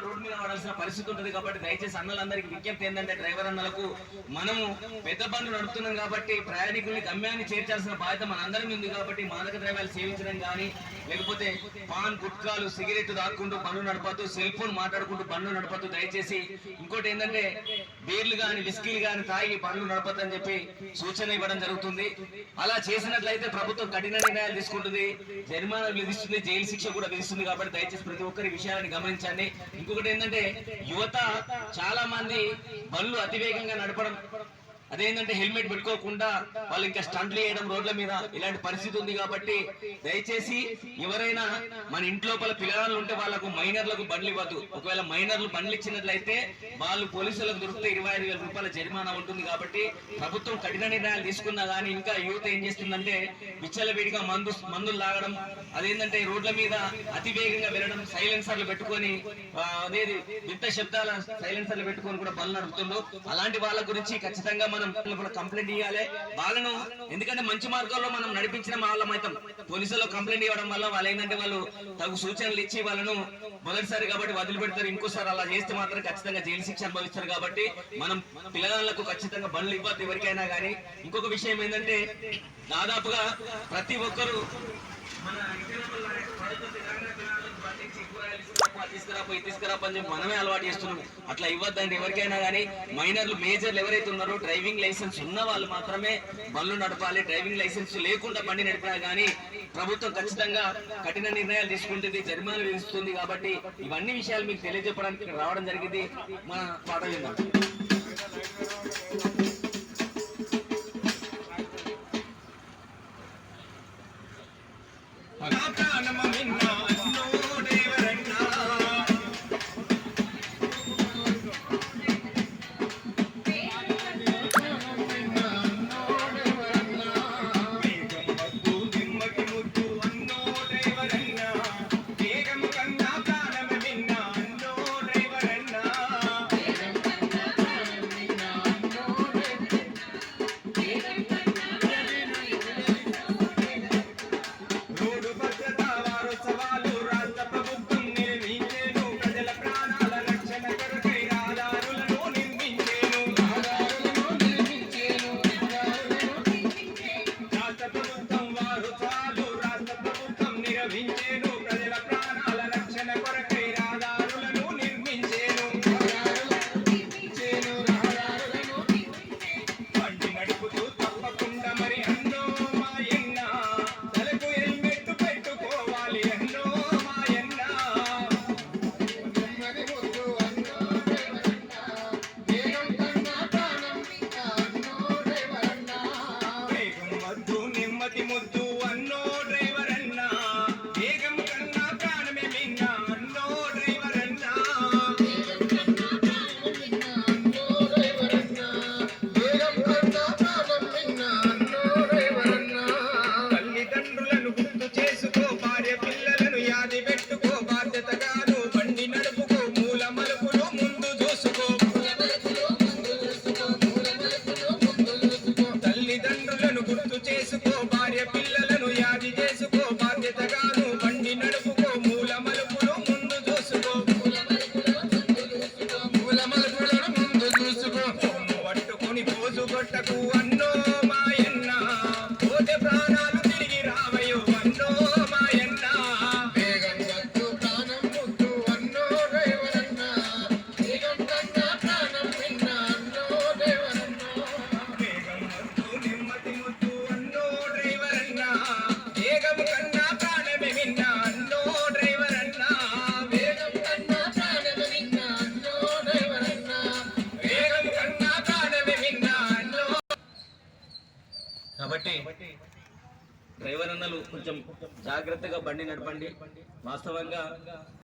రూపాయలు రోడ్డు మీద వాడాల్సిన పరిస్థితి ఉంటుంది. కాబట్టి దయచేసి అన్నలందరికీ విజ్ఞప్తి ఏంటంటే డ్రైవర్ అన్నలకు మనము పెద్ద బండ్లు నడుపుతున్నాం కాబట్టి ప్రయాణికుల్ని గమ్యాన్ని చేర్చాల్సిన బాధ్యత మనందరి ఉంది. కాబట్టి మాదక ద్రవ్యాలు సేవించడం కానీ లేకపోతే పాన్ గుట్కాలు సిగరెట్ దాక్కుంటూ బండ్లు నడపద్దు, సెల్ ఫోన్ మాట్లాడుకుంటూ బండ్లు నడపద్దు. దయచేసి ఇంకోటి ఏంటంటే బీర్లు కానీ విస్కీలు కానీ తాగి బండ్లు నడపద్దు అని చెప్పి సూచన ఇవ్వడం జరుగుతుంది. అలా చేసినట్లయితే ప్రభుత్వం కఠిన నిర్ణయాలు తీసుకుంటుంది, జరిమానాలు విధిస్తుంది, జైలు శిక్ష కూడా విధిస్తుంది. కాబట్టి దయచేసి ప్రతి ఒక్కరి విషయాన్ని గమనించండి. ఇంకొకటి ఏంటంటే యువత చాలా మంది బండ్లు అతివేగంగా నడపడం, అదేంటంటే హెల్మెట్ పెట్టుకోకుండా వాళ్ళు ఇంకా స్టంట్లు చేయడం రోడ్ల మీద, ఇలాంటి పరిస్థితి ఉంది. కాబట్టి దయచేసి ఎవరైనా మన ఇంట్లోపల పిల్లలు ఉంటే వాళ్ళకు మైనర్లకు బండ్లు ఇవ్వద్దు. ఒకవేళ మైనర్లు బండ్లు ఇచ్చినట్లయితే వాళ్ళు పోలీసులకు దొరికితే 25,000 రూపాయల జరిమానా ఉంటుంది. కాబట్టి ప్రభుత్వం కఠిన నిర్ణయాలు తీసుకున్నా కానీ ఇంకా యువత ఏం చేస్తుందంటే విచ్చలవిడిగా మందులు లాగడం, అదేంటంటే రోడ్ల మీద అతివేగంగా వెళ్ళడం, సైలెన్సర్లు పెట్టుకొని అనేది వింత శబ్దాల సైలెన్సర్లు పెట్టుకొని కూడా బండ్లు నడుపుతుండ్రు. అలాంటి వాళ్ళ గురించి ఖచ్చితంగా మనం కంప్లైంట్ ఇవ్వాలి వాళ్ళను. ఎందుకంటే మంచి మార్గంలో మనం నడిపించిన వాళ్ళం అవుతాం. పోలీసుల్లో కంప్లైంట్ ఇవ్వడం వల్ల వాళ్ళు ఏంటంటే వాళ్ళు తగు సూచనలు ఇచ్చి వాళ్ళను మొదటిసారి కాబట్టి వదిలిపెడతారు. ఇంకోసారి అలా చేస్తే మాత్రం ఖచ్చితంగా జైలు శిక్ష అనుభవిస్తారు. కాబట్టి మనం పిల్లలకు ఖచ్చితంగా బండ్లు ఇవ్వద్దు ఎవరికైనా కానీ. ఇంకొక విషయం ఏంటంటే దాదాపుగా ప్రతి ఒక్కరు మన తీసుకురాపని చెప్పి మనమే అలవాటు చేస్తున్నాం. అట్లా ఇవ్వద్దండి ఎవరికైనా కానీ. మైనర్లు మేజర్లు ఎవరైతే ఉన్నారో డ్రైవింగ్ లైసెన్స్ ఉన్న వాళ్ళు మాత్రమే బండ్లు నడపాలి. డ్రైవింగ్ లైసెన్స్ లేకుండా బండి నడిపినా కానీ ప్రభుత్వం ఖచ్చితంగా కఠిన నిర్ణయాలు తీసుకుంటుంది, జరిమానాలు విధిస్తుంది. కాబట్టి ఇవన్నీ విషయాలు మీకు తెలియజెప్పడానికి రావడం జరిగింది. మన పాట విందాం. కాబట్టి డ్రైవర్ అన్నలు కొంచెం జాగ్రత్తగా బండి నడపండి. వాస్తవంగా